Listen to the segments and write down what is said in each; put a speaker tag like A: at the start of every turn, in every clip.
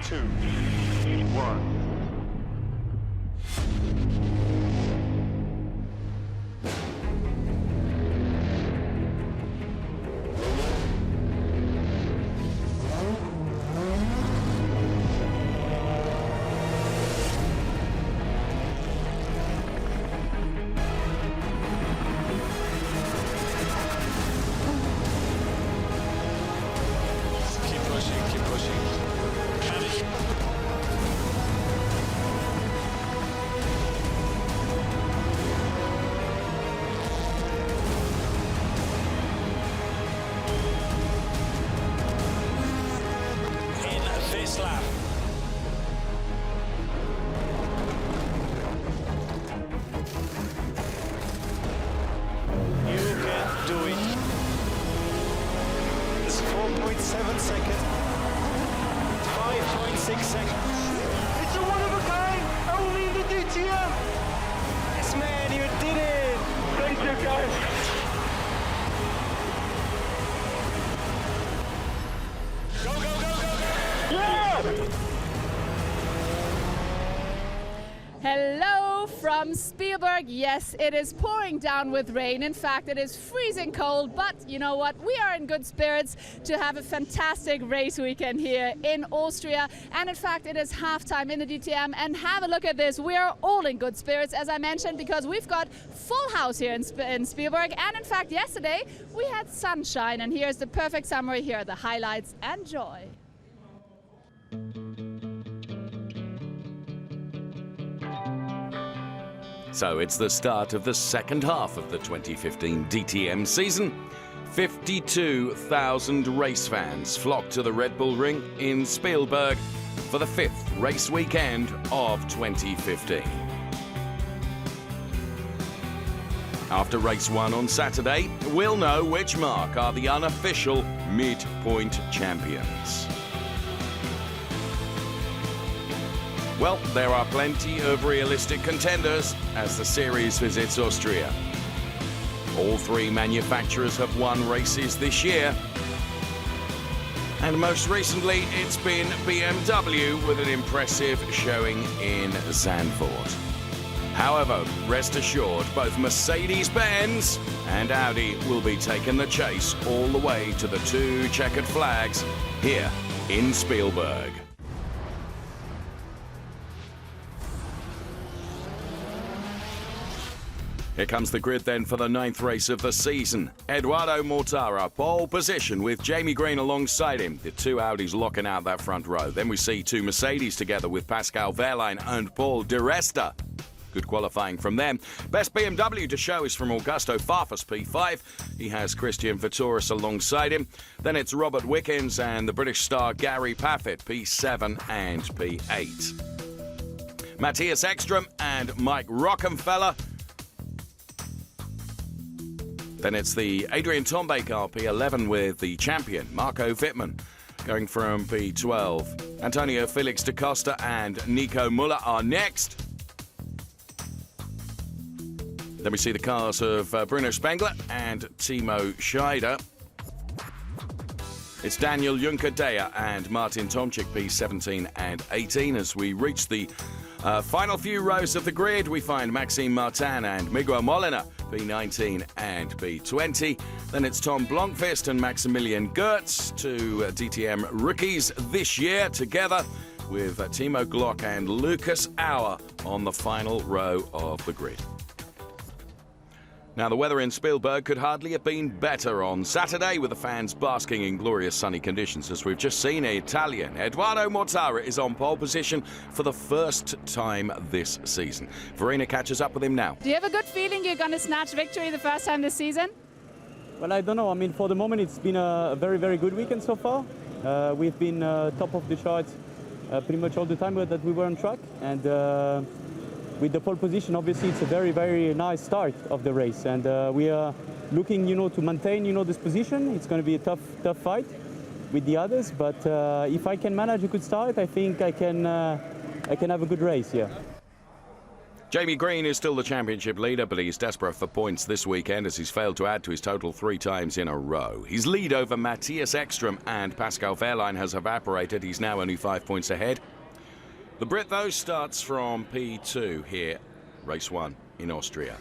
A: 2, 1. Keep pushing. In this lap. You can do it. It's 4.7 seconds. 5.6 seconds. It's a one of a kind, only in the DTM. Yes, man, you did it. Thank you, guys. Go, go, go, go, go. Yeah!
B: Hello from Spielberg. Yes, it is pouring down with rain. In fact, it is freezing cold, but you know what? We are in good spirits to have a fantastic race weekend here in Austria. And in fact, it is halftime in the DTM. And have a look at this. We are all in good spirits, as I mentioned, because we've got full house here in Spielberg. And in fact, yesterday we had sunshine. And here's the perfect summary. Here are the highlights. Enjoy.
C: So it's the start of the second half of the 2015 DTM season. 52,000 race fans flocked to the Red Bull Ring in Spielberg for the fifth race weekend of 2015. After race 1 on Saturday, we'll know which marque are the unofficial midpoint champions. Well, there are plenty of realistic contenders as the series visits Austria. All three manufacturers have won races this year. And most recently, it's been BMW with an impressive showing in Zandvoort. However, rest assured, both Mercedes-Benz and Audi will be taking the chase all the way to the two checkered flags here in Spielberg. Here comes the grid then for the 9th race of the season. Eduardo Mortara, pole position with Jamie Green alongside him. The two Audis locking out that front row. Then we see two Mercedes together with Pascal Wehrlein and Paul Di Resta. Good qualifying from them. Best BMW to show is from Augusto Farfus, P5. He has Christian Vitouris alongside him. Then it's Robert Wickens and the British star Gary Paffett, P7 and P8. Matthias Ekstrom and Mike Rockenfeller. Then it's the Adrian Tombe car, P11, with the champion, Marco Wittmann, going from P12. Antonio Felix da Costa and Nico Müller are next. Then we see the cars of Bruno Spengler and Timo Scheider. It's Daniel Juncker-Deyer and Martin Tomczyk, P17 and 18. As we reach the final few rows of the grid, we find Maxime Martin and Miguel Molina, P19 and P20. Then it's Tom Blomqvist and Maximilian Goertz, two DTM rookies this year, together with Timo Glock and Lucas Auer on the final row of the grid. Now, the weather in Spielberg could hardly have been better on Saturday, with the fans basking in glorious sunny conditions. As we've just seen, Italian Eduardo Mortara is on pole position for the first time this season. Verena catches up with him now.
B: Do you have a good feeling you're going to snatch victory the first time this season?
D: Well, I don't know. I mean, for the moment, it's been a very, very good weekend so far. We've been top of the charts pretty much all the time that we were on track. And with the pole position, obviously, it's a very, very nice start of the race. And we are looking, to maintain, this position. It's going to be a tough fight with the others. But if I can manage a good start, I think I can have a good race here.
C: Jamie Green is still the championship leader, but he's desperate for points this weekend as he's failed to add to his total 3 times in a row. His lead over Matthias Ekström and Pascal Wehrlein has evaporated. He's now only 5 points ahead. The Brit, though, starts from P2 here, race 1 in Austria.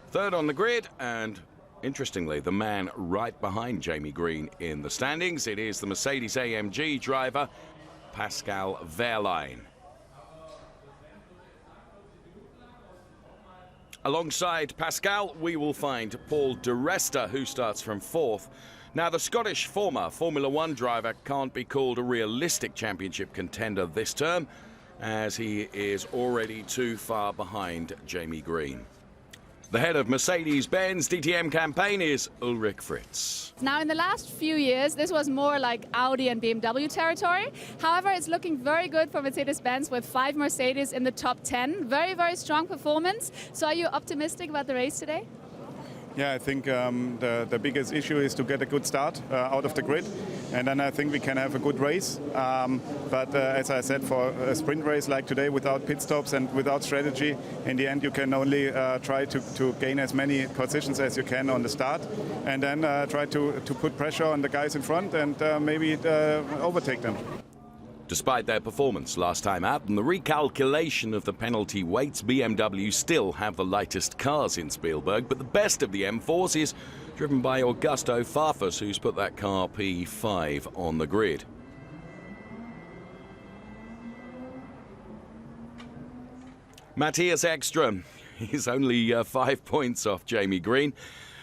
C: Third on the grid, and interestingly, the man right behind Jamie Green in the standings, it is the Mercedes-AMG driver, Pascal Wehrlein. Alongside Pascal, we will find Paul de Resta, who starts from 4th. Now, the Scottish former Formula One driver can't be called a realistic championship contender this term, as he is already too far behind Jamie Green. The head of Mercedes-Benz DTM campaign is Ulrich Fritz.
B: Now, in the last few years, this was more like Audi and BMW territory. However, it's looking very good for Mercedes-Benz with 5 Mercedes in the top 10. Very, very strong performance. So are you optimistic about the race today?
E: Yeah, I think the biggest issue is to get a good start out of the grid, and then I think we can have a good race. But as I said, for a sprint race like today, without pit stops and without strategy, in the end you can only try to gain as many positions as you can on the start, and then try to put pressure on the guys in front and maybe overtake them.
C: Despite their performance last time out and the recalculation of the penalty weights, BMW still have the lightest cars in Spielberg, but the best of the M4s is driven by Augusto Farfus, who's put that car P5 on the grid. Matthias Ekström is only 5 points off Jamie Green.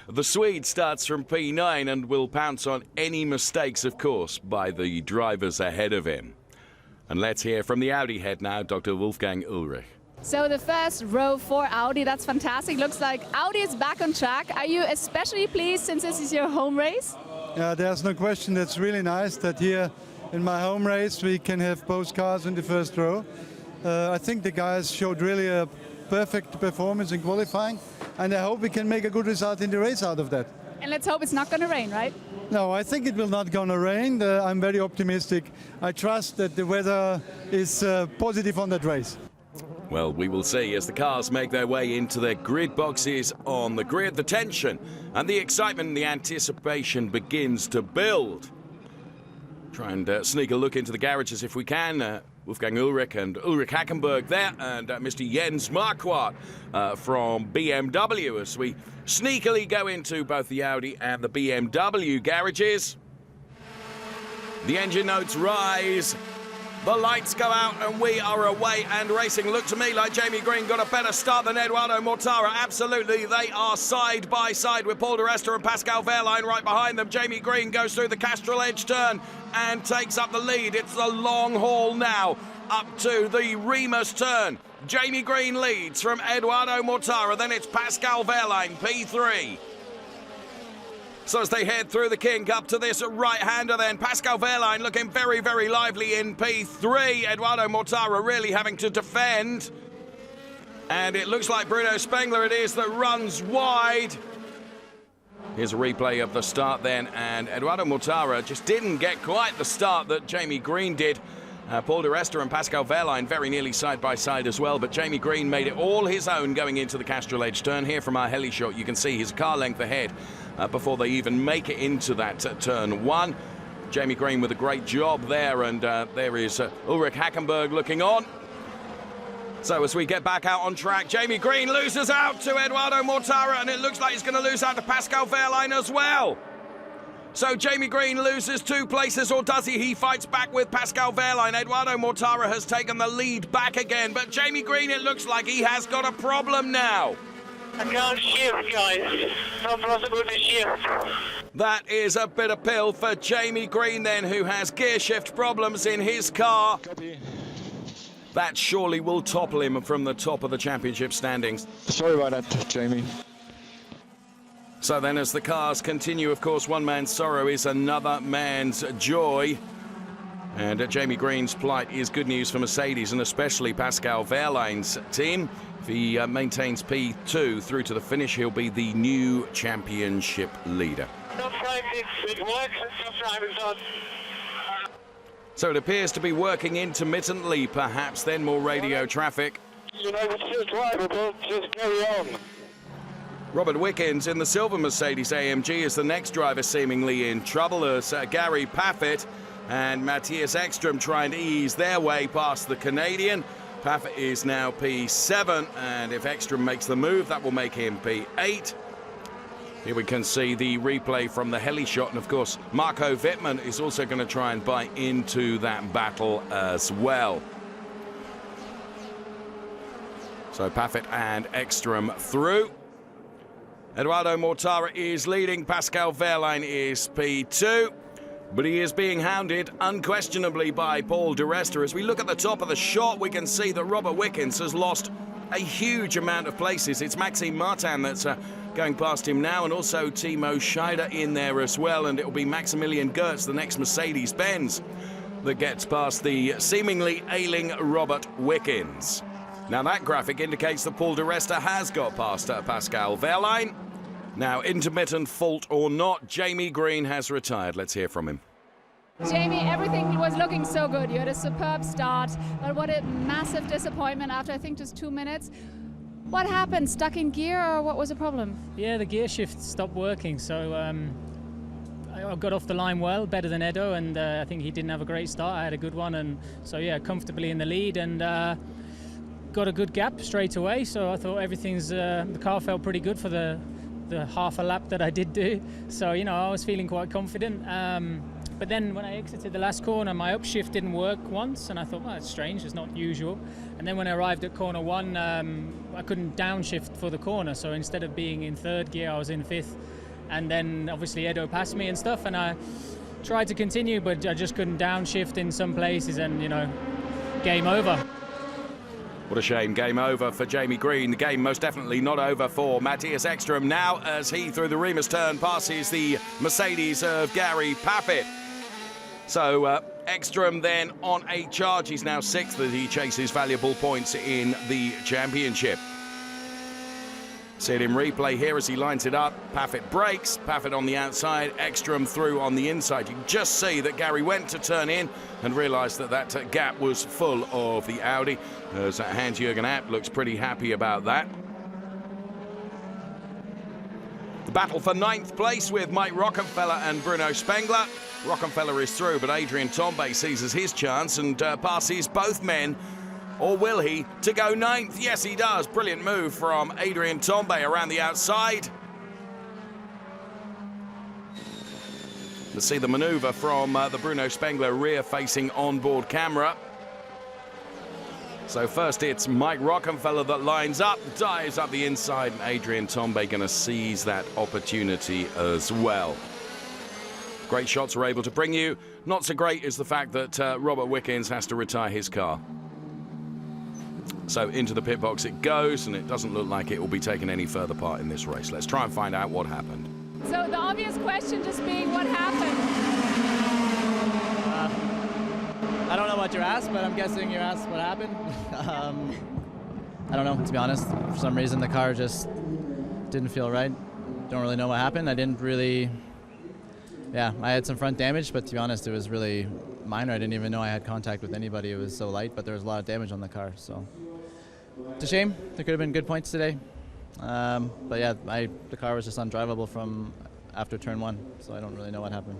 C: The Swede starts from P9 and will pounce on any mistakes, of course, by the drivers ahead of him. And let's hear from the Audi head now, Dr. Wolfgang Ulrich.
B: So the first row for Audi, that's fantastic. Looks like Audi is back on track. Are you especially pleased since this is your home race?
F: Yeah, there's no question. That's really nice that here in my home race we can have both cars in the first row. I think the guys showed really a perfect performance in qualifying, and I hope we can make a good result in the race out of that.
B: And let's hope it's not going to rain, right?
F: No, I think it will not gonna rain. I'm very optimistic. I trust that the weather is positive on that race.
C: Well, we will see as the cars make their way into their grid boxes on the grid. The tension and the excitement and the anticipation begins to build. Try and sneak a look into the garages if we can. Wolfgang Ulrich and Ulrich Hackenberg there, and Mr. Jens Marquardt from BMW as we sneakily go into both the Audi and the BMW garages. The engine notes rise, the lights go out, and we are away and racing. Look to me like Jamie Green got a better start than Eduardo Mortara. Absolutely, they are side by side with Paul de Resta and Pascal Wehrlein right behind them. Jamie Green goes through the Castrol Edge turn and takes up the lead. It's the long haul now up to the Remus turn. Jamie Green leads from Eduardo Mortara, then it's Pascal Wehrlein, P3. So as they head through the kink up to this right-hander then, Pascal Wehrlein looking very, very lively in P3. Eduardo Mortara really having to defend. And it looks like Bruno Spengler it is that runs wide. Here's a replay of the start then, and Eduardo Mortara just didn't get quite the start that Jamie Green did. Paul de Resta and Pascal Wehrlein very nearly side by side as well, but Jamie Green made it all his own going into the Castrol Edge turn. Here from our heli shot, you can see his car length ahead before they even make it into that turn 1. Jamie Green with a great job there, and there is Ulrich Hackenberg looking on. So as we get back out on track, Jamie Green loses out to Eduardo Mortara, and it looks like he's going to lose out to Pascal Wehrlein as well. So Jamie Green loses 2 places, or does he? He fights back with Pascal Wehrlein. Eduardo Mortara has taken the lead back again, but Jamie Green, it looks like he has got a problem now.
G: I can't shift, guys. Not possible to shift.
C: That is a bitter pill for Jamie Green then, who has gear shift problems in his car.
H: Copy.
C: That surely will topple him from the top of the championship standings.
H: Sorry about that, Jamie.
C: So then as the cars continue, of course, one man's sorrow is another man's joy. And Jamie Green's plight is good news for Mercedes, and especially Pascal Wehrlein's team. If he maintains P2 through to the finish, he'll be the new championship leader.
G: Top 5, it works. Top 5 is on.
C: So it appears to be working intermittently, perhaps then more radio traffic.
G: You know, it's just drivable, just carry on.
C: Robert Wickens in the silver Mercedes AMG is the next driver seemingly in trouble as Gary Paffett and Matthias Ekstrom trying to ease their way past the Canadian. Paffett is now P7, and if Ekstrom makes the move, that will make him P8. Here we can see the replay from the heli shot, and of course Marco Wittmann is also going to try and bite into that battle as well. So Paffett and Ekstrom through. Eduardo Mortara is leading, Pascal Wehrlein is P2, but he is being hounded unquestionably by Paul di Resta. As we look at the top of the shot, we can see that Robert Wickens has lost a huge amount of places. It's Maxime Martin that's going past him now, and also Timo Scheider in there as well, and it will be Maximilian Gertz, the next Mercedes-Benz, that gets past the seemingly ailing Robert Wickens. Now that graphic indicates that Paul di Resta has got past Pascal Wehrlein. Now, intermittent fault or not, Jamie Green has retired. Let's hear from him.
B: Jamie, everything was looking so good. You had a superb start, but what a massive disappointment after, I think, just 2 minutes. What happened? Stuck in gear, or what was the problem?
H: Yeah, the gear shift stopped working, so I got off the line well, better than Edo, and I think he didn't have a great start. I had a good one, and so yeah, comfortably in the lead, and got a good gap straight away, so I thought everything's, the car felt pretty good for the half a lap that I did do, so you know, I was feeling quite confident. But then when I exited the last corner, my upshift didn't work once, and I thought, well, that's strange, it's not usual. And then when I arrived at corner one, I couldn't downshift for the corner, so instead of being in third gear, I was in fifth. And then obviously Edo passed me and stuff, and I tried to continue, but I just couldn't downshift in some places, and you know, game over.
C: What a shame, game over for Jamie Green. The game most definitely not over for Matthias Ekstrom now, as he, through the Remus turn, passes the Mercedes of Gary Paffett. So Ekstrom then on a charge. He's now sixth as he chases valuable points in the championship. See it in replay here as he lines it up. Paffett brakes, Paffett on the outside, Ekstrom through on the inside. You can just see that Gary went to turn in and realised that that gap was full of the Audi. As Hans-Jürgen Abt looks pretty happy about that. The battle for 9th place with Mike Rockenfeller and Bruno Spengler. Rockenfeller is through, but Adrian Tombe seizes his chance and passes both men. Or will he to go 9th? Yes, he does. Brilliant move from Adrian Tombe around the outside. Let's see the manoeuvre from the Bruno Spengler rear-facing onboard camera. So first it's Mike Rockenfeller that lines up, dives up the inside, and Adrian Tombe going to seize that opportunity as well. Great shots are able to bring you. Not so great is the fact that Robert Wickens has to retire his car. So into the pit box it goes, and it doesn't look like it will be taking any further part in this race. Let's try and find out what happened.
B: So the obvious question just being, what happened?
I: I don't know what you're asked, but I'm guessing you're asked what happened. I don't know, to be honest. For some reason the car just didn't feel right. Don't really know what happened. I didn't really... Yeah, I had some front damage, but to be honest, it was really minor. I didn't even know I had contact with anybody. It was so light, but there was a lot of damage on the car, so... It's a shame. There could have been good points today. But yeah, the car was just undrivable from after turn one, so I don't really know what happened.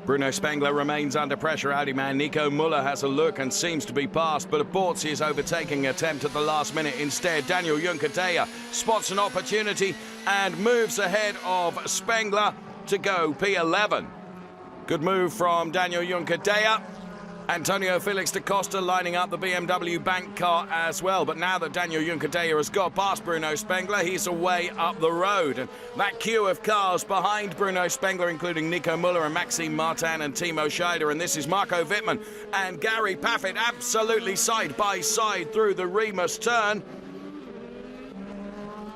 C: Bruno Spengler remains under pressure. Audi man Nico Müller has a look and seems to be passed, but aborts his overtaking attempt at the last minute. Instead, Daniel Juncker-Deya spots an opportunity and moves ahead of Spengler to go P11. Good move from Daniel Juncker-Deya. Antonio Felix da Costa lining up the BMW bank car as well. But now that Daniel Juncker-Deya has got past Bruno Spengler, he's away up the road. And that queue of cars behind Bruno Spengler, including Nico Müller and Maxime Martin and Timo Scheider. And this is Marco Wittmann and Gary Paffett absolutely side by side through the Remus turn.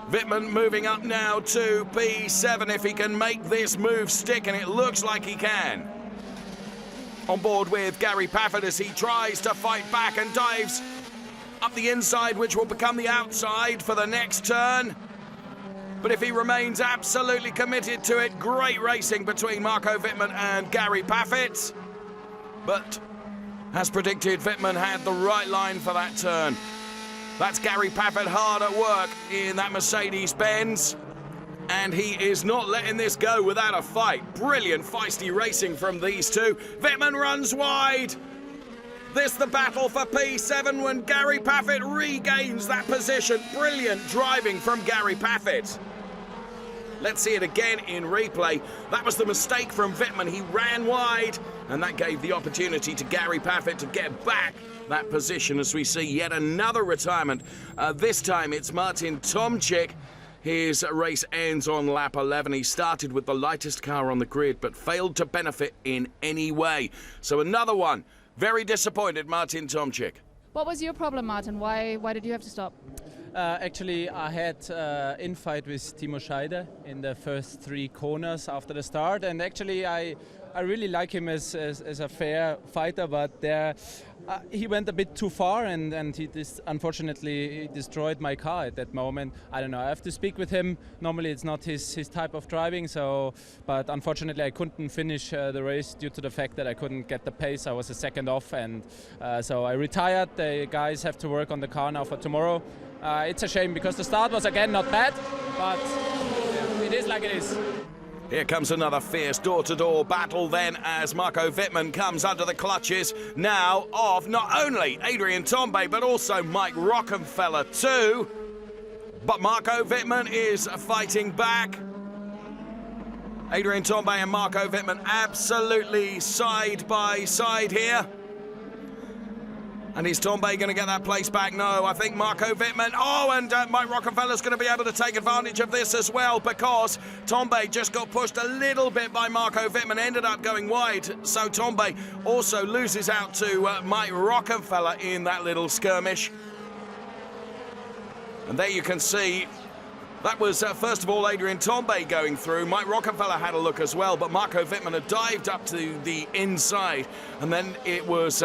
C: Wittmann moving up now to P7 if he can make this move stick, and it looks like he can. On board with Gary Paffett as he tries to fight back and dives up the inside, which will become the outside for the next turn. But if he remains absolutely committed to it, great racing between Marco Wittmann and Gary Paffett. but as predicted, Wittmann had the right line for that turn. That's Gary Paffett hard at work in that Mercedes-Benz. And he is not letting this go without a fight. Brilliant feisty racing from these two. Wittmann runs wide. This the battle for P7 when Gary Paffett regains that position. Brilliant driving from Gary Paffett. Let's see it again in replay. That was the mistake from Wittmann. He ran wide, and that gave the opportunity to Gary Paffett to get back that position as we see yet another retirement. This time it's Martin Tomczyk. His race ends on lap 11. He started with the lightest car on the grid, but failed to benefit in any way. So another one. Very disappointed, Martin Tomczyk.
B: What was your problem, Martin? Why did you have to stop?
J: Actually, I had infight with Timo Scheider in the first 3 corners after the start, and actually I really like him as a fair fighter, but there he went a bit too far, and unfortunately he destroyed my car at that moment. I don't know, I have to speak with him. Normally it's not his type of driving, but unfortunately I couldn't finish the race due to the fact that I couldn't get the pace. I was a second off, and so I retired. The guys have to work on the car now for tomorrow. It's a shame because the start was again not bad, but it is like it is.
C: Here comes another fierce door-to-door battle then as Marco Wittmann comes under the clutches now of not only Adrian Tambay but also Mike Rockenfeller too. But Marco Wittmann is fighting back. Adrian Tambay and Marco Wittmann absolutely side by side here. And is Tambay going to get that place back? No, I think Marco Wittmann. Oh, and Mike Rockenfeller's going to be able to take advantage of this as well because Tambay just got pushed a little bit by Marco Wittmann, ended up going wide. So Tambay also loses out to Mike Rockenfeller in that little skirmish. And there you can see that was, first of all, Adrian Tambay going through. Mike Rockenfeller had a look as well, but Marco Wittmann had dived up to the inside. And then it was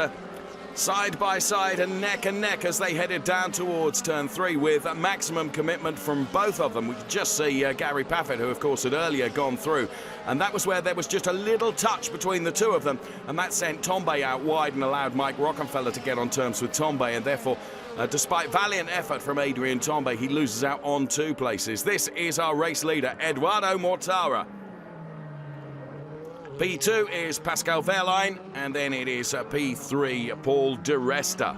C: side by side and neck as they headed down towards turn 3 with maximum commitment from both of them. We could just see Gary Paffett, who of course had earlier gone through, and that was where there was just a little touch between the two of them, and that sent Tambay out wide and allowed Mike Rockenfeller to get on terms with Tambay, and therefore despite valiant effort from Adrian Tambay, he loses out on 2 places. This is our race leader, Eduardo Mortara. P2 is Pascal Wehrlein, and then it is P3, Paul de Resta.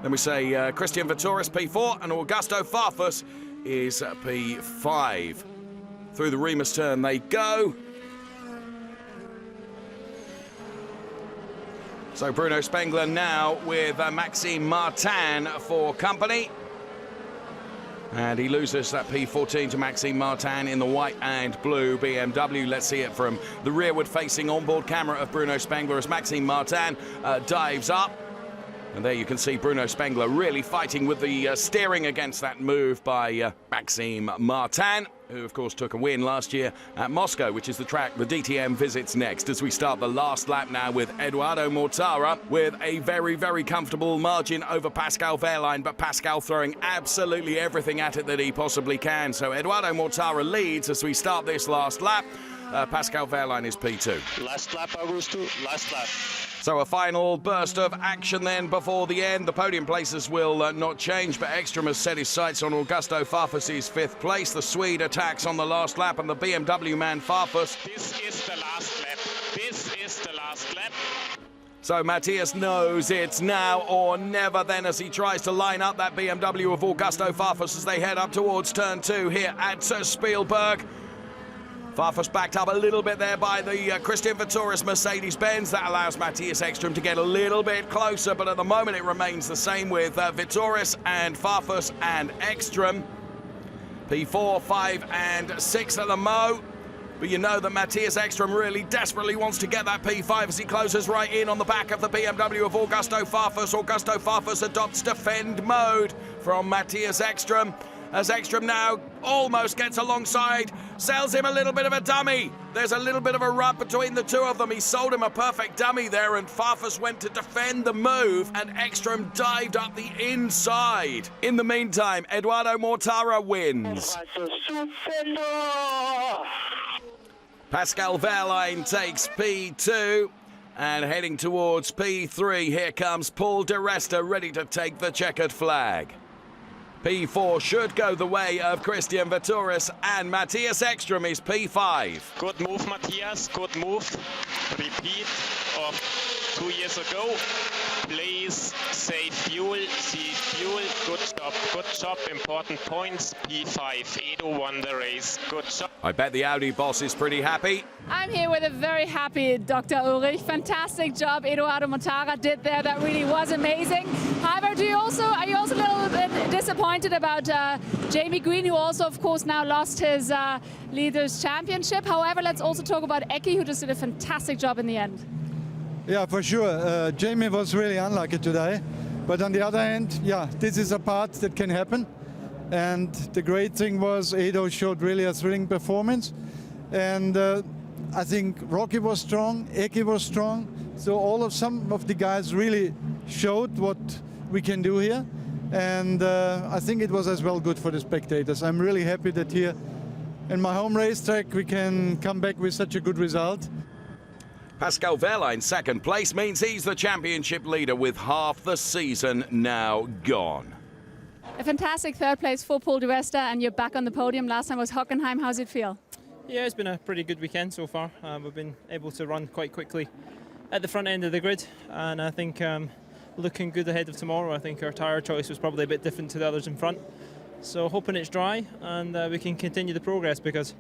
C: Then we say Christian Vittoris, P4, and Augusto Farfus is P5. Through the Remus turn they go. So Bruno Spengler now with Maxime Martin for company. And he loses that P14 to Maxime Martin in the white and blue BMW. Let's see it from the rearward-facing onboard camera of Bruno Spengler as Maxime Martin dives up. And there you can see Bruno Spengler really fighting with the steering against that move by Maxime Martin, who of course took a win last year at Moscow, which is the track the DTM visits next, as we start the last lap now with Eduardo Mortara with a very, very comfortable margin over Pascal Wehrlein, but Pascal throwing absolutely everything at it that he possibly can. So Eduardo Mortara leads as we start this last lap. Pascal Wehrlein is P2.
G: Last lap, Augusto, last lap.
C: So a final burst of action then before the end. The podium places will not change, but Ekstrom has set his sights on Augusto Farfus's 5th place. The Swede attacks on the last lap, and the BMW man Farfus.
G: This is the last lap. This is the last lap.
C: So Matthias knows it's now or never then as he tries to line up that BMW of Augusto Farfus as they head up towards turn 2 here at Spielberg. Farfus backed up a little bit there by the Christian Vittoris Mercedes-Benz. That allows Matthias Ekstrom to get a little bit closer, but at the moment it remains the same with Vittoris and Farfus and Ekstrom. P4, 5 and 6 at the Mo. But you know that Matthias Ekstrom really desperately wants to get that P5 as he closes right in on the back of the BMW of Augusto Farfus. Augusto Farfus adopts defend mode from Matthias Ekstrom, as Ekstrom now almost gets alongside, sells him a little bit of a dummy. There's a little bit of a rub between the two of them. He sold him a perfect dummy there, and Farfus went to defend the move, and Ekstrom dived up the inside. In the meantime, Eduardo Mortara wins. Pascal Wehrlein takes P2. And heading towards P3, here comes Paul de Resta, ready to take the checkered flag. P4 should go the way of Christian Vettoris, and Matthias Ekström is P5.
G: Good move, Matthias. Good move. Repeat of 2 years ago. Please save fuel. See fuel. Good job. Good job. Important points. P5. Edo won the race. Good job.
C: I bet the Audi boss is pretty happy.
B: I'm here with a very happy Dr. Ulrich. Fantastic job Edoardo Mortara did there. That really was amazing. However, are you also a little bit disappointed about Jamie Green, who also, of course, now lost his Leaders' Championship? However, let's also talk about Eki, who just did a fantastic job in the end.
F: Yeah, for sure. Jamie was really unlucky today. But on the other hand, yeah, this is a part that can happen. And the great thing was Edo showed really a thrilling performance. And I think Rocky was strong, Eki was strong. So some of the guys really showed what we can do here. And I think it was as well good for the spectators. I'm really happy that here in my home racetrack we can come back with such a good result.
C: Pascal Wehrlein, second place, means he's the championship leader with half the season now gone.
B: A fantastic third place for Paul de Resta, and you're back on the podium. Last time was Hockenheim. How's it feel?
K: Yeah, it's been a pretty good weekend so far. We've been able to run quite quickly at the front end of the grid, and I think looking good ahead of tomorrow. I think our tyre choice was probably a bit different to the others in front. So hoping it's dry and we can continue the progress, because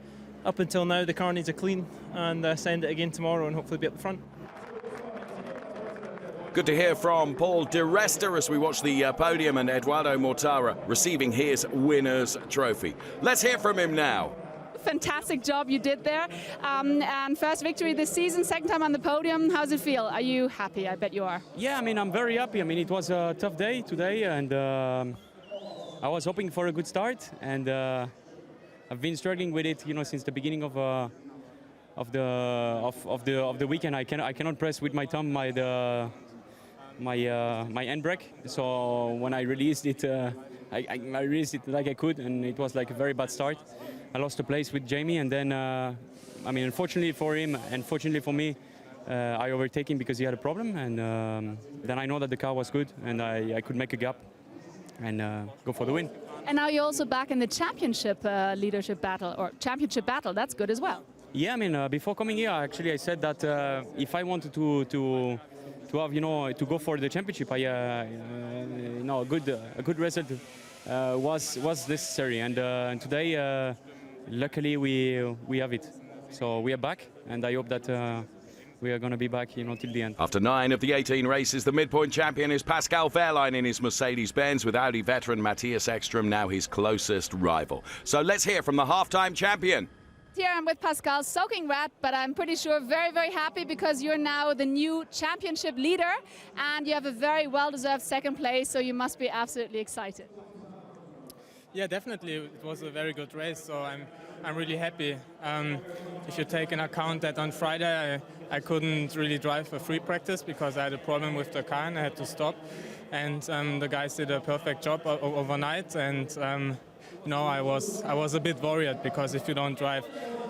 K: up until now the car needs a clean, and send it again tomorrow and hopefully be up the front.
C: Good to hear from Paul de Resta as we watch the podium and Edoardo Mortara receiving his winner's trophy. Let's hear from him now.
B: Fantastic job you did there. And first victory this season, second time on the podium. How's it feel? Are you happy? I bet you are.
D: Yeah, I mean, I'm very happy. I mean, it was a tough day today, and I was hoping for a good start, and I've been struggling with it, you know, since the beginning of the weekend. I cannot press with my thumb my end brake. So when I released it, I released it like I could, and it was like a very bad start. I lost the place with Jamie, and then I mean, unfortunately for him, and fortunately for me, I overtake him because he had a problem, and then I know that the car was good, and I could make a gap and go for the win.
B: And now you're also back in the championship leadership battle, or championship battle. That's good as well.
D: Yeah, I mean, before coming here, actually, I said that if I wanted to have, you know, to go for the championship, you know, a good result was necessary, and today, luckily, we have it. So we are back, and I hope that we are going to be back, you know, till the end.
C: After 9 of the 18 races, the midpoint champion is Pascal Wehrlein in his Mercedes-Benz, with Audi veteran Matthias Ekström now his closest rival. So let's hear from the half-time champion.
B: Here I'm with Pascal, soaking wet, but I'm pretty sure very, very happy because you're now the new championship leader and you have a very well-deserved second place, so you must be absolutely excited.
K: Yeah, definitely. It was a very good race, so I'm really happy. If you take into account that on Friday I couldn't really drive for free practice because I had a problem with the car and I had to stop. And the guys did a perfect job overnight, and you know, I was a bit worried because if you don't drive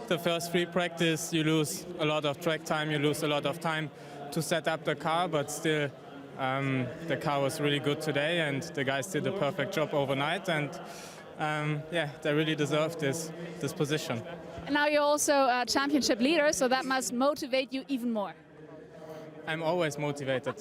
K: the first free practice, you lose a lot of track time, you lose a lot of time to set up the car, but still the car was really good today, and the guys did a perfect job overnight, and yeah, they really deserve this position.
B: And now you're also a championship leader, so that must motivate you even more.
K: I'm always motivated.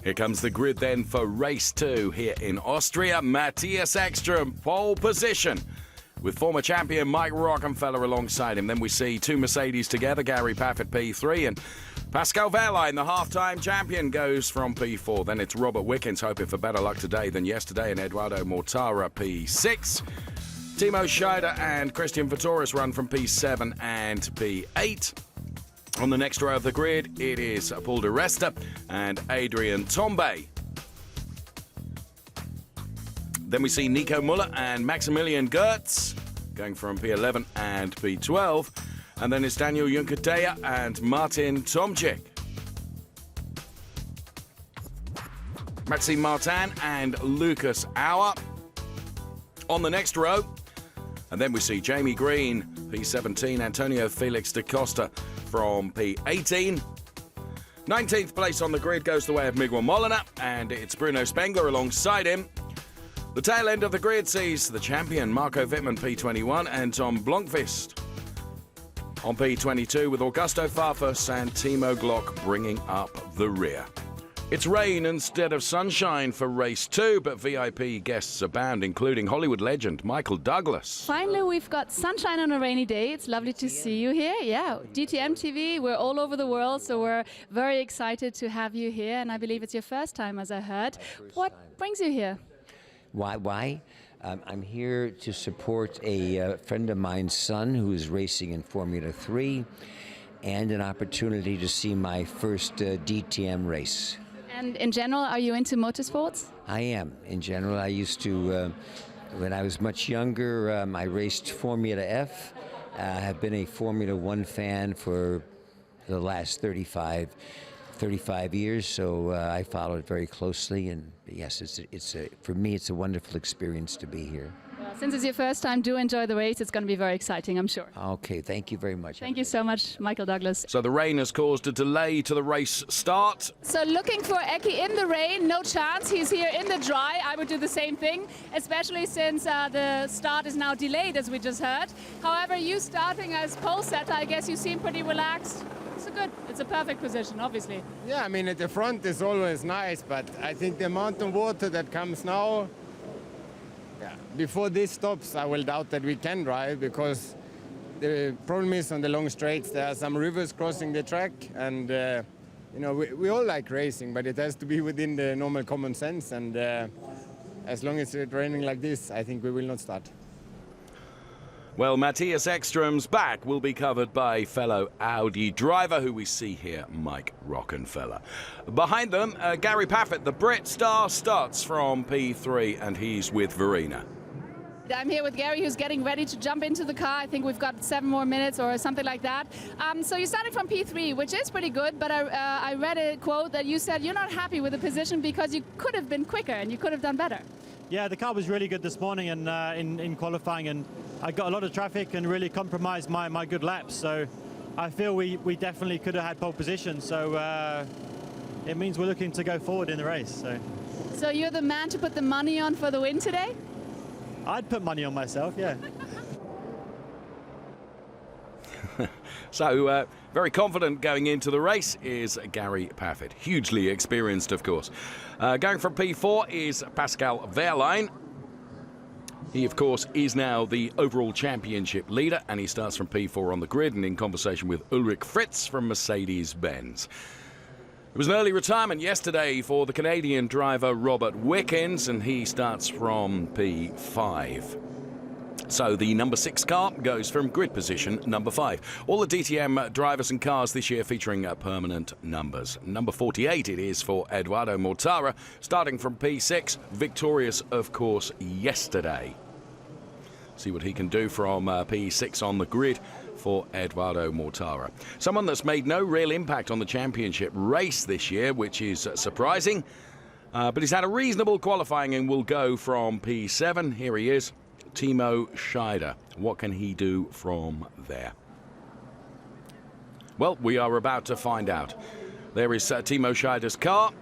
C: Here comes the grid then for race 2 here in Austria. Matthias Ekström, pole position, with former champion Mike Rockenfeller alongside him. Then we see two Mercedes together, Gary Paffett P3, and Pascal Wehrlein, the half-time champion, goes from P4. Then it's Robert Wickens hoping for better luck today than yesterday, and Edoardo Mortara P6. Timo Scheider and Christian Vettoris run from P7 and P8. On the next row of the grid, it is Paul de Resta and Adrian Tombe. Then we see Nico Müller and Maximilian Gertz. going from P11 and P12. And then it's Daniel Juncadella and Martin Tomczyk. Maxime Martin and Lucas Auer on the next row. And then we see Jamie Green, P17, Antonio Felix da Costa from P18. 19th place on the grid goes the way of Miguel Molina, and it's Bruno Spengler alongside him. The tail end of the grid sees the champion Marco Wittmann P21 and Tom Blomqvist on P22, with Augusto Farfus and Timo Glock bringing up the rear. It's rain instead of sunshine for race 2, but VIP guests abound, including Hollywood legend Michael Douglas.
B: Finally, we've got sunshine on a rainy day. It's lovely to see you here. Yeah, DTM TV, we're all over the world, so we're very excited to have you here. And I believe it's your first time, as I heard. What brings you here?
L: Why? I'm here to support a friend of mine's son who is racing in Formula 3, and an opportunity to see my first DTM race.
B: And in general, are you into motorsports?
L: I am. In general, I used to, when I was much younger, I raced Formula F. I have been a Formula 1 fan for the last 35 years, so I follow it very closely. And yes, for me, it's a wonderful experience to be here.
B: Well, since it's your first time, do enjoy the race. It's going to be very exciting, I'm sure.
L: Okay, thank you very much.
B: Thank you so much, Michael Douglas.
C: So the rain has caused a delay to the race start.
B: So looking for Eki in the rain, no chance. He's here in the dry. I would do the same thing, especially since the start is now delayed, as we just heard. However, you starting as pole setter, I guess you seem pretty relaxed. It's a perfect position, obviously.
M: Yeah, I mean, at the front is always nice, but I think the amount of water that comes now, before this stops, I will doubt that we can drive, because the problem is on the long straights, there are some rivers crossing the track, and you know, we all like racing, but it has to be within the normal common sense, and as long as it's raining like this, I think we will not start.
C: Well, Matthias Ekström's back will be covered by fellow Audi driver, who we see here, Mike Rockenfeller. Behind them, Gary Paffett, the Brit star, starts from P3, and he's with Verena.
B: I'm here with Gary, who's getting ready to jump into the car. I think we've got 7 more minutes or something like that. So you started from P3, which is pretty good, but I read a quote that you said you're not happy with the position because you could have been quicker and you could have done better.
N: Yeah, the car was really good this morning and in qualifying, and I got a lot of traffic and really compromised my good laps. So I feel we definitely could have had pole position. So it means we're looking to go forward in the race.
B: So you're the man to put the money on for the win today?
N: I'd put money on myself, yeah.
C: So very confident going into the race is Gary Paffett. Hugely experienced, of course. Going from P4 is Pascal Wehrlein. He, of course, is now the overall championship leader, and he starts from P4 on the grid and in conversation with Ulrich Fritz from Mercedes-Benz. It was an early retirement yesterday for the Canadian driver Robert Wickens, and he starts from P5. So the number 6 car goes from grid position number 5. All the DTM drivers and cars this year featuring permanent numbers. Number 48 it is for Eduardo Mortara, starting from P6, victorious, of course, yesterday. See what he can do from P6 on the grid for Eduardo Mortara. Someone that's made no real impact on the championship race this year, which is surprising. But he's had a reasonable qualifying and will go from P7. Here he is, Timo Scheider. What can he do from there? Well, we are about to find out. There is Timo Scheider's car.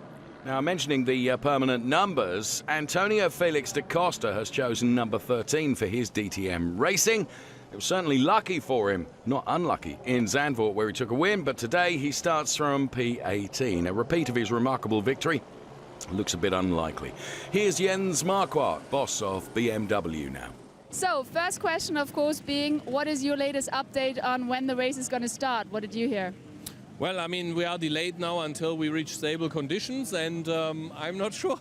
C: Now, mentioning the permanent numbers, Antonio Felix da Costa has chosen number 13 for his DTM racing. It was certainly lucky for him, not unlucky, in Zandvoort where he took a win, but today he starts from P18. A repeat of his remarkable victory looks a bit unlikely. Here's Jens Marquardt, boss of BMW now.
B: So, first question, of course, being, what is your latest update on when the race is going to start? What did you hear?
O: Well, I mean, we are delayed now until we reach stable conditions, and I'm not sure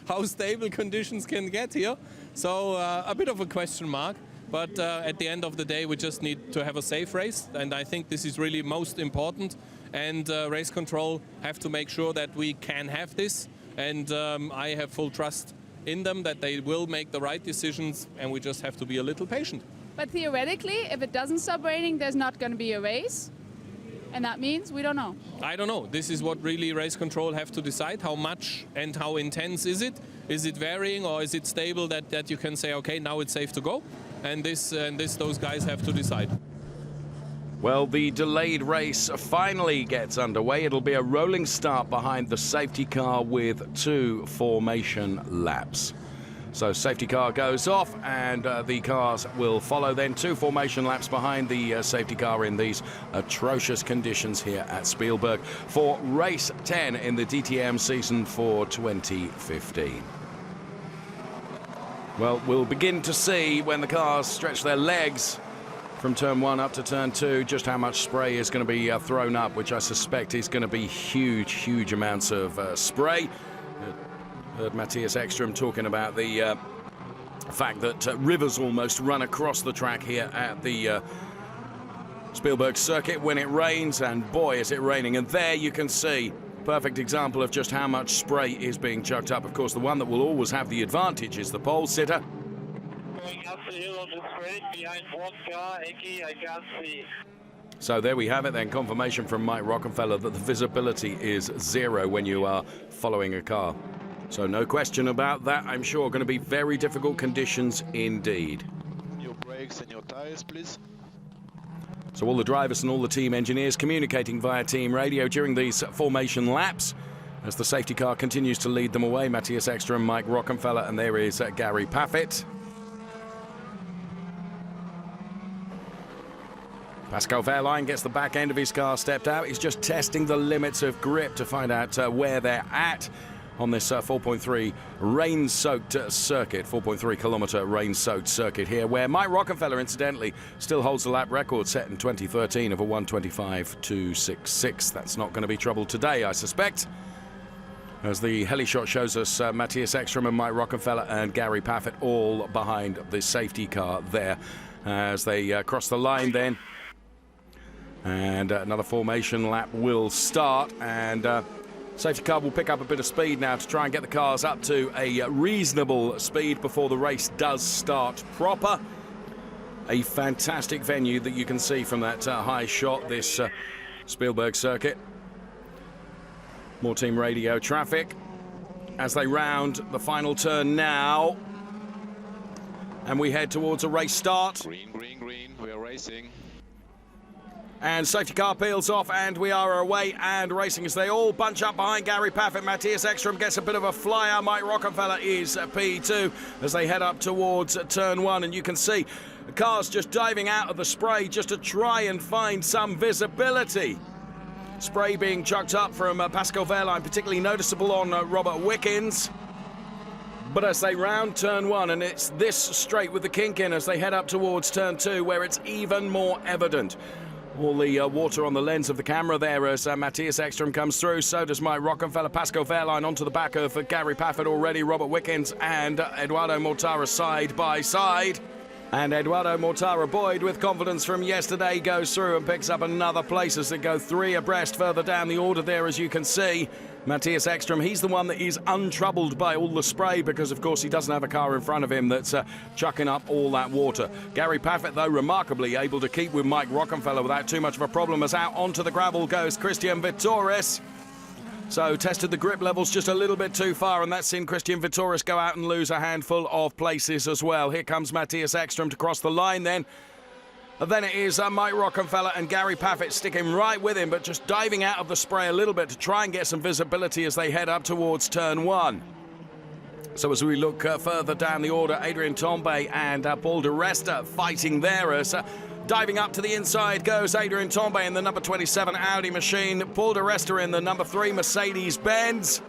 O: how stable conditions can get here. So, a bit of a question mark. But at the end of the day, we just need to have a safe race, and I think this is really most important. And race control have to make sure that we can have this, and I have full trust in them that they will make the right decisions, and we just have to be a little patient.
B: But theoretically, if it doesn't stop raining, there's not going to be a race. And that means we don't know.
O: I don't know. This is what really race control have to decide. How much and how intense is it? Is it varying or is it stable that you can say, okay, now it's safe to go? And this those guys have to decide.
C: Well, the delayed race finally gets underway. It'll be a rolling start behind the safety car with 2 formation laps. So safety car goes off and the cars will follow then 2 formation laps behind the safety car in these atrocious conditions here at Spielberg for race 10 in the DTM season for 2015. Well, we'll begin to see when the cars stretch their legs from turn 1 up to turn 2 just how much spray is going to be thrown up, which I suspect is going to be huge amounts of spray. Heard Matthias Ekström talking about the fact that rivers almost run across the track here at the Spielberg circuit when it rains, and boy is it raining. And there you can see perfect example of just how much spray is being chucked up. Of course, the one that will always have the advantage is the pole sitter.
P: Going up the hill on the straight behind one car, Eki, I can't see.
C: So there we have it then, confirmation from Mike Rockenfeller that the visibility is 0 when you are following a car. So no question about that. I'm sure going to be very difficult conditions indeed.
Q: Your brakes and your tires, please.
C: So all the drivers and all the team engineers communicating via team radio during these formation laps as the safety car continues to lead them away. Matthias Ekström, Mike Rockenfeller, and there is Gary Paffett. Pascal Wehrlein gets the back end of his car stepped out. He's just testing the limits of grip to find out where they're at on this 4.3 rain-soaked circuit, 4.3 kilometer rain-soaked circuit here, where Mike Rockenfeller, incidentally, still holds the lap record set in 2013 of a 1:25.266. That's not going to be trouble today, I suspect. As the heli shot shows us Matthias Ekström and Mike Rockenfeller and Gary Paffett all behind the safety car there as they cross the line then. And another formation lap will start, and safety car will pick up a bit of speed now to try and get the cars up to a reasonable speed before the race does start proper. A fantastic venue that you can see from that high shot, this Spielberg circuit. More team radio traffic as they round the final turn now. And we head towards a race start.
Q: Green, green, green, we are racing.
C: And safety car peels off and we are away and racing as they all bunch up behind Gary Paffett. Matthias Ekström gets a bit of a flyer. Mike Rockenfeller is P2 as they head up towards turn 1, and you can see the cars just diving out of the spray just to try and find some visibility. Spray being chucked up from Pascal Wehrlein, particularly noticeable on Robert Wickens. But as they round turn 1, and it's this straight with the kink in as they head up towards turn 2, where it's even more evident. All the water on the lens of the camera there as Matthias Ekström comes through. So does Mike Rockenfeller. Pascal Wehrlein onto the back of Gary Paffett already. Robert Wickens and Eduardo Mortara side by side. And Eduardo Mortara, buoyed with confidence from yesterday, goes through and picks up another place as they go 3 abreast further down the order there, as you can see. Matthias Ekström, he's the one that is untroubled by all the spray because, of course, he doesn't have a car in front of him that's chucking up all that water. Gary Paffett, though, remarkably able to keep with Mike Rockenfeller without too much of a problem as out onto the gravel goes Christian Vittoris. So tested the grip levels just a little bit too far, and that's seen Christian Vittoris go out and lose a handful of places as well. Here comes Matthias Ekström to cross the line then. And then it is Mike Rockenfeller and Gary Paffett sticking right with him, but just diving out of the spray a little bit to try and get some visibility as they head up towards turn 1. So as we look further down the order, Adrien Tombe and Paul de Resta fighting there as diving up to the inside goes Adrien Tombe in the number 27 Audi machine, Paul de Resta in the number 3 Mercedes-Benz.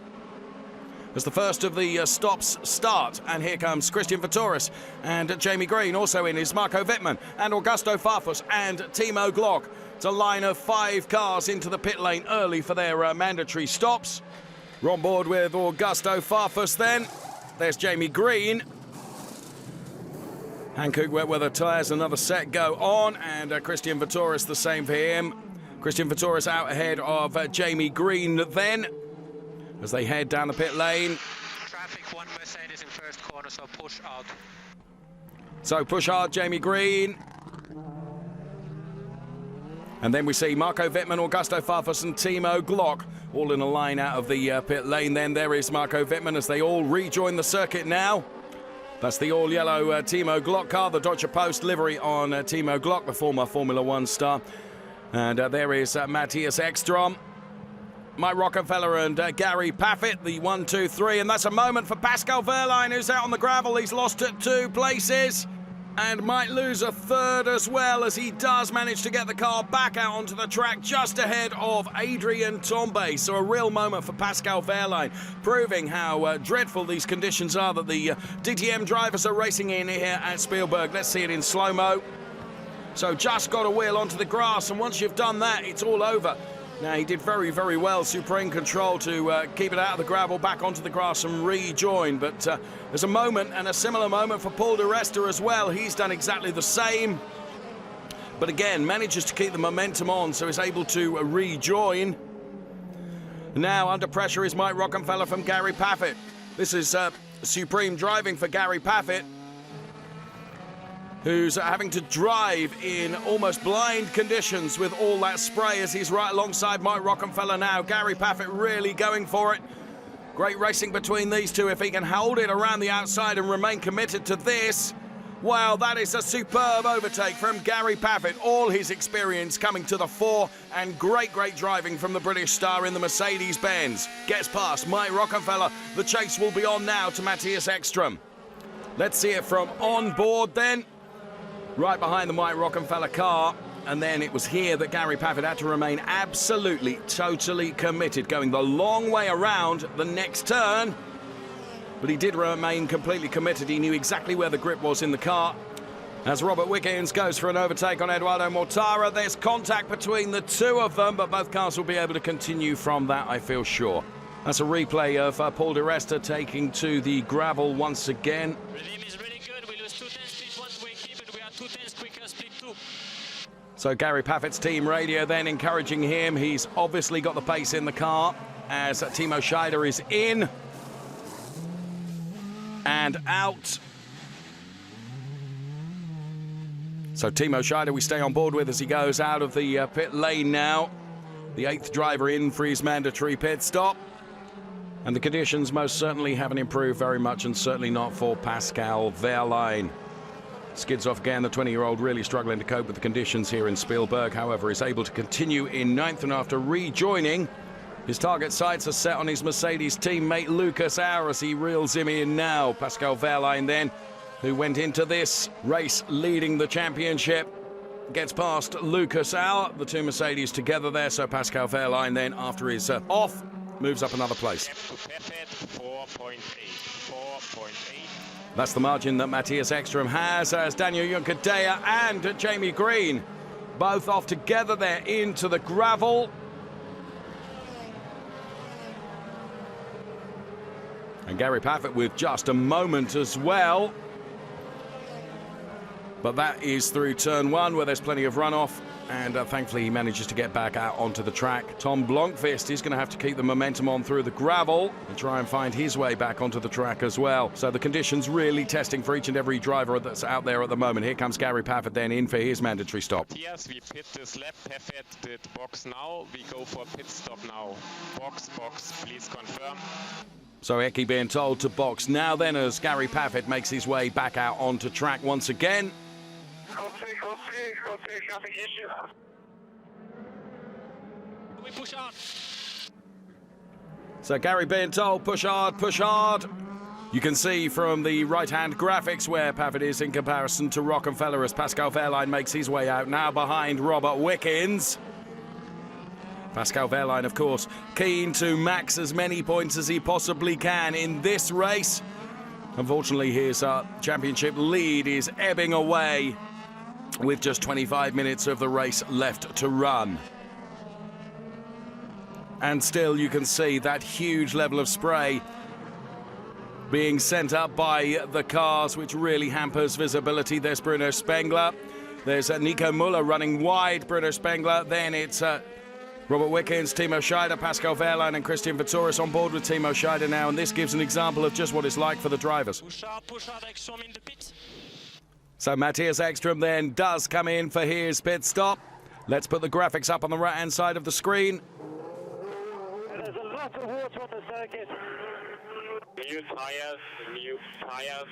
C: As the first of the stops start, and here comes Christian Vittoris and Jamie Green, also in is Marco Wittmann and Augusto Farfus and Timo Glock. It's a line of 5 cars into the pit lane early for their mandatory stops. We're on board with Augusto Farfus then. There's Jamie Green. Hankook wet weather tyres, another set go on, and Christian Vittoris the same for him. Christian Vittoris out ahead of Jamie Green then, as they head down the pit lane.
G: Traffic, 1 Mercedes in first corner, so push out.
C: So push hard, Jamie Green. And then we see Marco Wittmann, Augusto Farfus and Timo Glock all in a line out of the pit lane. Then there is Marco Wittmann as they all rejoin the circuit now. That's the all-yellow Timo Glock car, the Deutsche Post livery on Timo Glock, the former Formula One star. And there is Matthias Ekstrom, Mike Rockefeller and Gary Paffett, the 1, 2, 3. And that's a moment for Pascal Wehrlein, who's out on the gravel. He's lost at 2 places and might lose a 3rd as well, as he does manage to get the car back out onto the track just ahead of Adrian Tombe. So a real moment for Pascal Wehrlein, proving how dreadful these conditions are that the DTM drivers are racing in here at Spielberg. Let's see it in slow-mo. So just got a wheel onto the grass, and once you've done that, it's all over. Now, he did very, very well, supreme control to keep it out of the gravel, back onto the grass and rejoin. But there's a moment, and a similar moment for Paul di Resta as well. He's done exactly the same. But again, manages to keep the momentum on, so is able to rejoin. Now, under pressure is Mike Rockefeller from Gary Paffett. This is supreme driving for Gary Paffett, who's having to drive in almost blind conditions with all that spray as he's right alongside Mike Rockefeller now. Gary Paffett really going for it. Great racing between these two. If he can hold it around the outside and remain committed to this, well, that is a superb overtake from Gary Paffett. All his experience coming to the fore, and great driving from the British star in the Mercedes-Benz. Gets past Mike Rockefeller. The chase will be on now to Matthias Ekstrom. Let's see it from on board then. Right behind the Mike Rockefeller car, and then it was here that Gary Paffett had to remain absolutely, totally committed, going the long way around the next turn, but he did remain completely committed. He knew exactly where the grip was in the car. As Robert Wickens goes for an overtake on Eduardo Mortara, there's contact between the two of them, but both cars will be able to continue from that, I feel sure. That's a replay of Paul di Resta taking to the gravel once again. So Gary Paffett's team radio then encouraging him. He's obviously got the pace in the car as Timo Scheider is in and out. So Timo Scheider we stay on board with as he goes out of the pit lane now. The 8th driver in for his mandatory pit stop. And the conditions most certainly haven't improved very much, and certainly not for Pascal Wehrlein. Skids off again, the 20-year-old really struggling to cope with the conditions here in Spielberg. However, is able to continue in 9th, and after rejoining, his target sights are set on his Mercedes teammate Lucas Auer as he reels him in now. Pascal Wehrlein then, who went into this race leading the championship, gets past Lucas Auer. The two Mercedes together there, so Pascal Wehrlein then, after his off, moves up another place.
G: 4.8.
C: That's the margin that Matthias Ekstrom has, as Daniel Juncadella and Jamie Green both off together there into the gravel. And Gary Paffett with just a moment as well. But that is through turn 1, where there's plenty of runoff. And thankfully he manages to get back out onto the track. Tom Blomqvist is going to have to keep the momentum on through the gravel and try and find his way back onto the track as well. So the conditions really testing for each and every driver that's out there at the moment. Here comes Gary Paffett then in for his mandatory stop.
G: Yes, we pit this lap. Paffett did box now. We go for pit stop now. Box, please confirm.
C: So Eki being told to box now then, as Gary Paffett makes his way back out onto track once again.
P: Nothing issue. We push on.
C: So Gary being told, push hard, push hard. You can see from the right-hand graphics where Paffett is in comparison to Rockefeller, as Pascal Wehrlein makes his way out now behind Robert Wickens. Pascal Wehrlein, of course, keen to max as many points as he possibly can in this race. Unfortunately, his championship lead is ebbing away with just 25 minutes of the race left to run. And still you can see that huge level of spray being sent up by the cars, which really hampers visibility. There's Bruno Spengler. There's Nico Müller running wide, Bruno Spengler. Then it's Robert Wickens, Timo Scheider, Pascal Wehrlein and Christian Vitouris on board with Timo Scheider now. And this gives an example of just what it's like for the drivers.
P: Push hard, Ekstrom in the pit.
C: So Matthias Ekstrom then does come in for his pit stop. Let's put the graphics up on the right-hand side of the screen.
P: There's a lot of water on the circuit. New tires, new tires.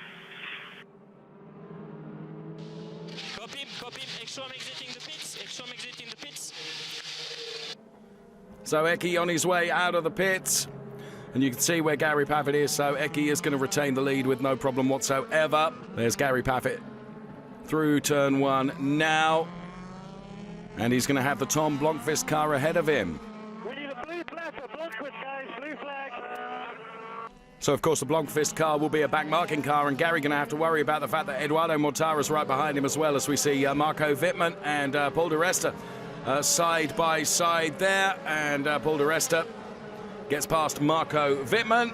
R: Copy him, Ekstrom exiting the pits, Ekstrom exiting the pits.
C: So Eki on his way out of the pits. And you can see where Gary Paffett is, so Eki is going to retain the lead with no problem whatsoever. There's Gary Paffett through turn 1 now. And he's going to have the Tom Blomqvist car ahead of him.
P: We need a blue flag for Blomqvist, guys, blue flag.
C: So, of course, the Blomqvist car will be a back-marking car, and Gary going to have to worry about the fact that Eduardo Mortara's right behind him as well, as we see Marco Wittmann and Paul di Resta side by side there. And Paul di Resta gets past Marco Wittmann.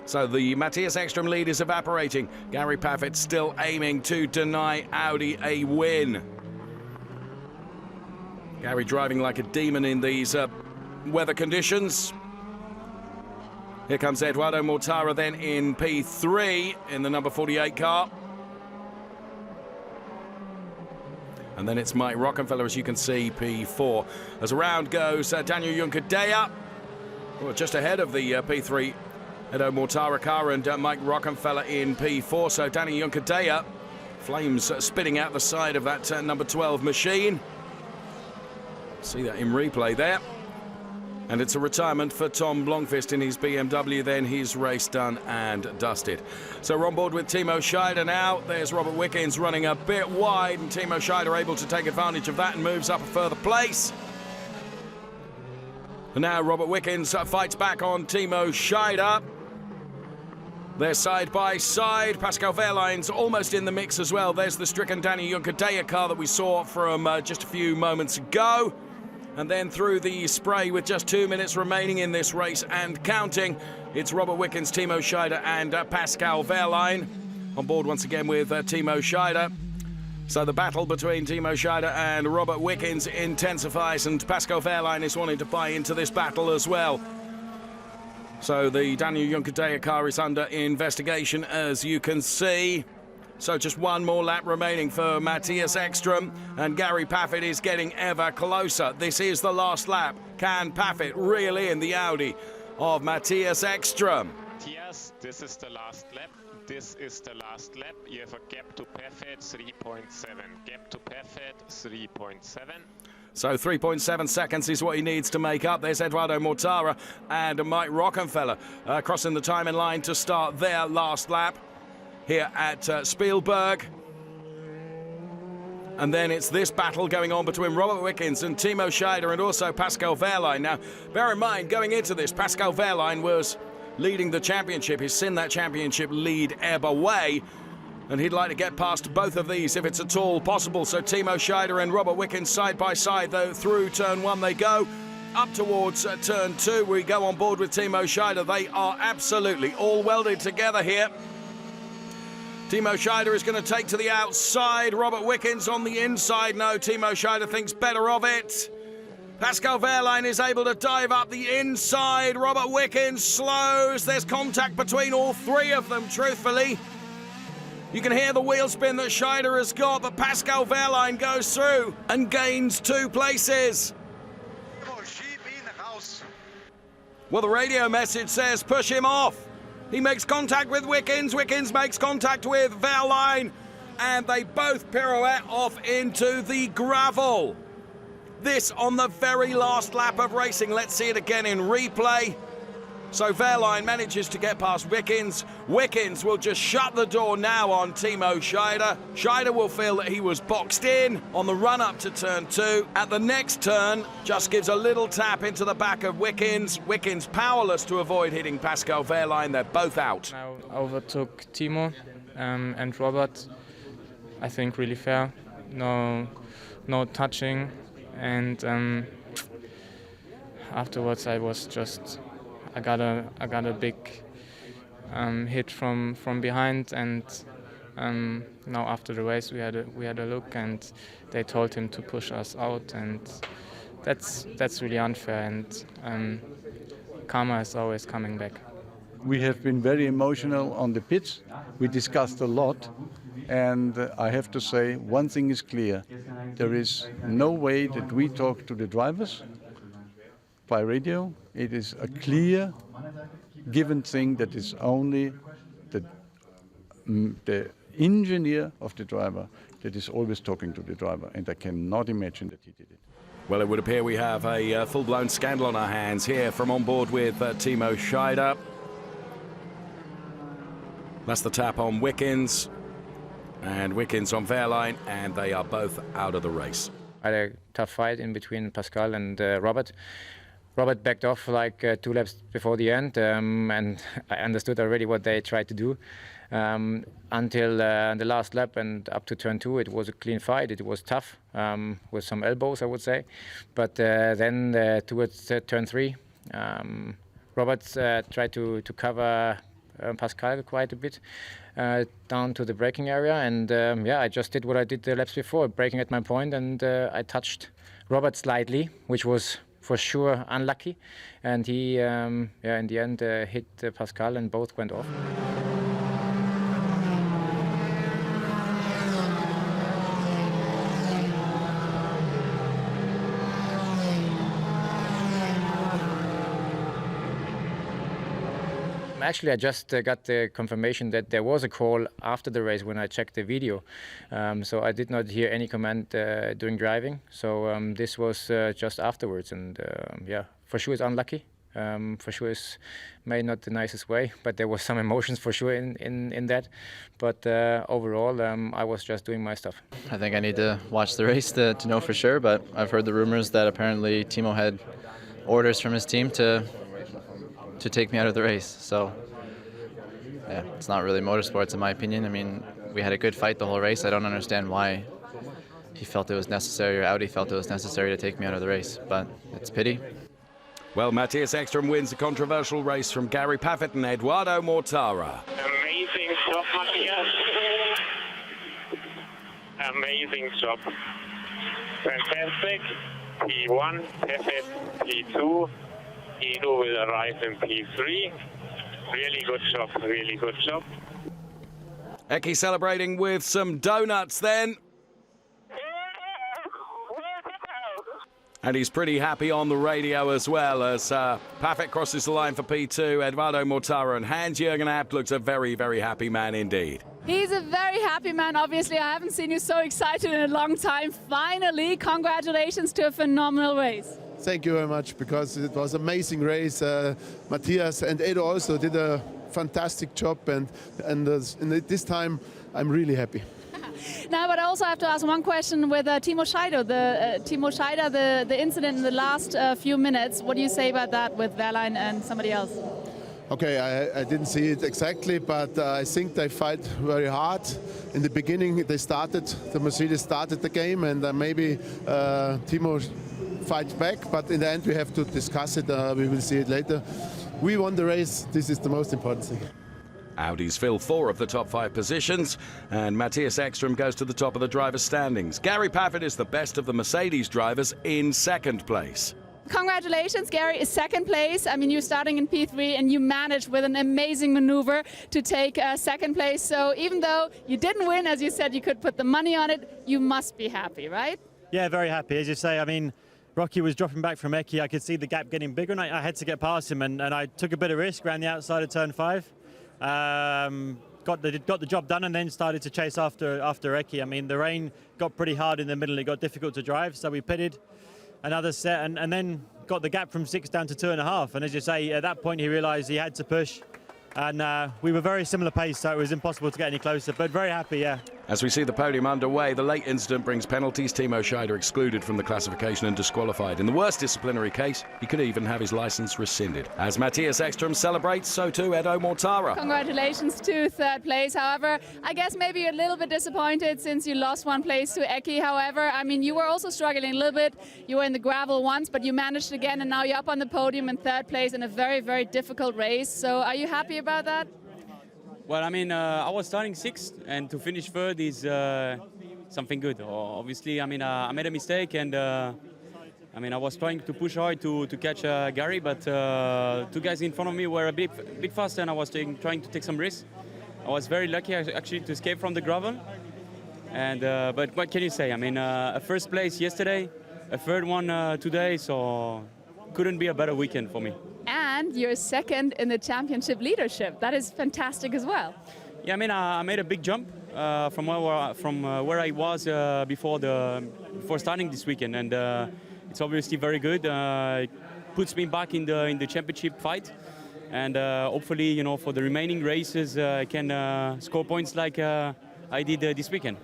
C: So the Matthias Ekstrom lead is evaporating. Gary Paffett still aiming to deny Audi a win. Gary driving like a demon in these weather conditions. Here comes Eduardo Mortara then in P3 in the number 48 car. And then it's Mike Rockenfeller, as you can see, P4. As around goes Daniel Juncadella, just ahead of the P3 Edo Mortara car, and Mike Rockenfeller in P4. So Danny Juncadella, flames spitting out the side of that number 12 machine. See that in replay there. And it's a retirement for Tom Blomqvist in his BMW, then his race done and dusted. So we're on board with Timo Scheider now. There's Robert Wickens running a bit wide, and Timo Scheider able to take advantage of that and moves up a further place. And now Robert Wickens fights back on Timo Scheider. They're side by side. Pascal Wehrlein's almost in the mix as well. There's the stricken Danny Juncadella car that we saw from just a few moments ago. And then through the spray with just 2 minutes remaining in this race and counting, it's Robert Wickens, Timo Scheider and Pascal Wehrlein on board once again with Timo Scheider. So the battle between Timo Scheider and Robert Wickens intensifies, and Pascal Wehrlein is wanting to buy into this battle as well. So the Daniel Juncadella car is under investigation, as you can see. So just one more lap remaining for Matthias Ekstrom, and Gary Paffett is getting ever closer. This is the last lap. Can Paffett reel in the Audi of Matthias Ekstrom?
G: Matthias, this is the last lap. This is the last lap. You have a gap to Paffett, 3.7. Gap to Paffett, 3.7.
C: So 3.7 seconds is what he needs to make up. There's Eduardo Mortara and Mike Rockenfeller crossing the timing line to start their last lap here at Spielberg. And then it's this battle going on between Robert Wickens and Timo Scheider, and also Pascal Wehrlein. Now, bear in mind, going into this, Pascal Wehrlein was leading the championship. He's seen that championship lead ebb away, and he'd like to get past both of these if it's at all possible. So Timo Scheider and Robert Wickens side by side, though, through turn 1 they go. Up towards turn 2, we go on board with Timo Scheider. They are absolutely all welded together here. Timo Scheider is going to take to the outside. Robert Wickens on the inside. No, Timo Scheider thinks better of it. Pascal Wehrlein is able to dive up the inside. Robert Wickens slows. There's contact between all three of them, truthfully. You can hear the wheel spin that Scheider has got, but Pascal Wehrlein goes through and gains 2 places. Well, the radio message says push him off. He makes contact with Wickens. Wickens makes contact with Wehrlein, and they both pirouette off into the gravel. This on the very last lap of racing. Let's see it again in replay. So Wehrlein manages to get past Wickens. Wickens will just shut the door now on Timo Scheider. Scheider will feel that he was boxed in on the run up to turn 2. At the next turn, just gives a little tap into the back of Wickens. Wickens powerless to avoid hitting Pascal Wehrlein. They're both out.
K: Now overtook Timo and Robert. I think really fair. No touching, and afterwards I was just. I got a big hit from behind, and now after the race we had a look, and they told him to push us out, and that's really unfair, and karma is always coming back.
S: We have been very emotional on the pitch. We discussed a lot. And I have to say, one thing is clear. There is no way that we talk to the drivers by radio. It is a clear, given thing that is only the engineer of the driver that is always talking to the driver. And I cannot imagine that he did it.
C: Well, it would appear we have a full-blown scandal on our hands here from on board with Timo Scheider. That's the tap on Wickens. And Wickens on Wehrlein, and they are both out of the race.
T: I had a tough fight in between Pascal and Robert. Robert backed off like 2 laps before the end, and I understood already what they tried to do. Until the last lap and up to turn 2, it was a clean fight. It was tough, with some elbows, I would say. But then towards turn 3, Robert tried to cover Pascal quite a bit. Down to the braking area, and yeah, I just did what I did the laps before, braking at my point, and I touched Robert slightly, which was for sure unlucky, and he yeah, in the end hit Pascal, and both went off. Actually, I just got the confirmation that there was a call after the race when I checked the video. So I did not hear any comment during driving. So this was just afterwards. And yeah, for sure it's unlucky. For sure it's maybe not the nicest way, but there was some emotions for sure in that. But overall, I was just doing my stuff.
I: I think I need to watch the race to know for sure, but I've heard the rumors that apparently Timo had orders from his team to take me out of the race. So yeah, it's not really motorsports in my opinion. I mean, we had a good fight the whole race. I don't understand why he felt it was necessary, or Audi felt it was necessary to take me out of the race, but it's pity.
C: Well, Matthias Ekström wins a controversial race from Gary Paffett and Eduardo Mortara.
P: Amazing job, Matthias. Amazing job. Fantastic. P1, Paffett, P2. Edu will arrive in P3. Really good job, really good job.
C: Eki celebrating with some donuts then. And he's pretty happy on the radio as well as Paffett crosses the line for P2. Eduardo Mortara and Hans-Jürgen Abt looks a very, very happy man indeed.
B: He's a very happy man, obviously. I haven't seen you so excited in a long time. Finally, congratulations to a phenomenal race.
U: Thank you very much, because it was an amazing race. Matthias and Edo also did a fantastic job, and this time I'm really happy.
B: Now, but I also have to ask one question with Timo Scheider. The incident in the last few minutes. What do you say about that with Wehrlein and somebody else?
U: Okay, I didn't see it exactly, but I think they fight very hard. In the beginning, the Mercedes started the game, and maybe Timo fights back, but in the end we have to discuss it. We will see it later. We won the race. This is the most important thing.
C: Audis fill 4 of the top 5 positions, and Matthias Ekström goes to the top of the drivers' standings. Gary Paffett is the best of the Mercedes drivers in 2nd place.
B: Congratulations, Gary, is 2nd place. I mean, you're starting in P3 and you managed with an amazing maneuver to take 2nd place. So even though you didn't win, as you said, you could put the money on it, you must be happy, right?
N: Yeah, very happy. As you say, I mean, Rocky was dropping back from Eki. I could see the gap getting bigger, and I had to get past him, and I took a bit of risk, ran the outside of turn 5. Got the job done, and then started to chase after Eki. I mean, the rain got pretty hard in the middle. It got difficult to drive, so we pitted another set, and then got the gap from 6 down to 2.5. And as you say, at that point he realised he had to push, and we were very similar pace, so it was impossible to get any closer. But very happy, yeah.
C: As we see the podium underway, the late incident brings penalties. Timo Scheider excluded from the classification and disqualified. In the worst disciplinary case, he could even have his licence rescinded. As Matthias Ekström celebrates, so too Edo Mortara.
B: Congratulations to 3rd place. However, I guess maybe you're a little bit disappointed since you lost 1 place to Eki. However, I mean, you were also struggling a little bit. You were in the gravel once, but you managed again, and now you're up on the podium in 3rd place in a very, very difficult race. So are you happy about that?
V: Well, I mean, I was starting 6th, and to finish 3rd is something good. Obviously, I mean, I made a mistake, and I mean, I was trying to push hard to catch Gary, but two guys in front of me were a bit faster, and I was trying to take some risks. I was very lucky actually to escape from the gravel. And but what can you say? I mean, a first place yesterday, a third one today, so couldn't be a better weekend for me.
B: And you're second in the championship leadership. That is fantastic as well.
V: Yeah, I mean, I made a big jump from where I was before starting this weekend, and it's obviously very good. It puts me back in the championship fight, and hopefully, you know, for the remaining races, I can score points like I did this weekend.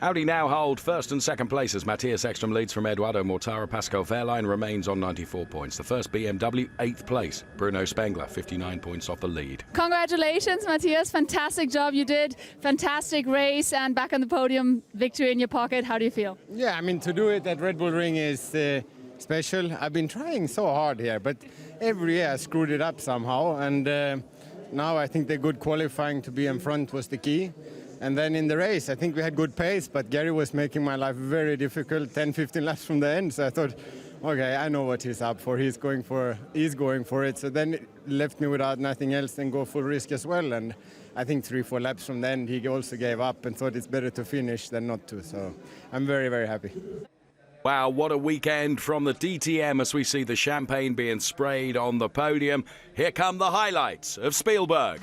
C: Audi now hold first and second places. Matthias Ekstrom leads from Eduardo Mortara. Pascal Wehrlein remains on 94 points. The first BMW, 8th place. Bruno Spengler, 59 points off the lead.
B: Congratulations, Matthias. Fantastic job you did. Fantastic race, and back on the podium, victory in your pocket. How do you feel?
M: Yeah, I mean, to do it at Red Bull Ring is special. I've been trying so hard here, but every year I screwed it up somehow. And now I think the good qualifying to be in front was the key. And then in the race, I think we had good pace, but Gary was making my life very difficult, 10-15 laps from the end. So I thought, okay, I know what he's up for. He's going for it. So then it left me without nothing else than go full risk as well. And I think 3-4 laps from the end, he also gave up and thought it's better to finish than not to. So I'm very, very happy.
C: Wow, what a weekend from the DTM as we see the champagne being sprayed on the podium. Here come the highlights of Spielberg.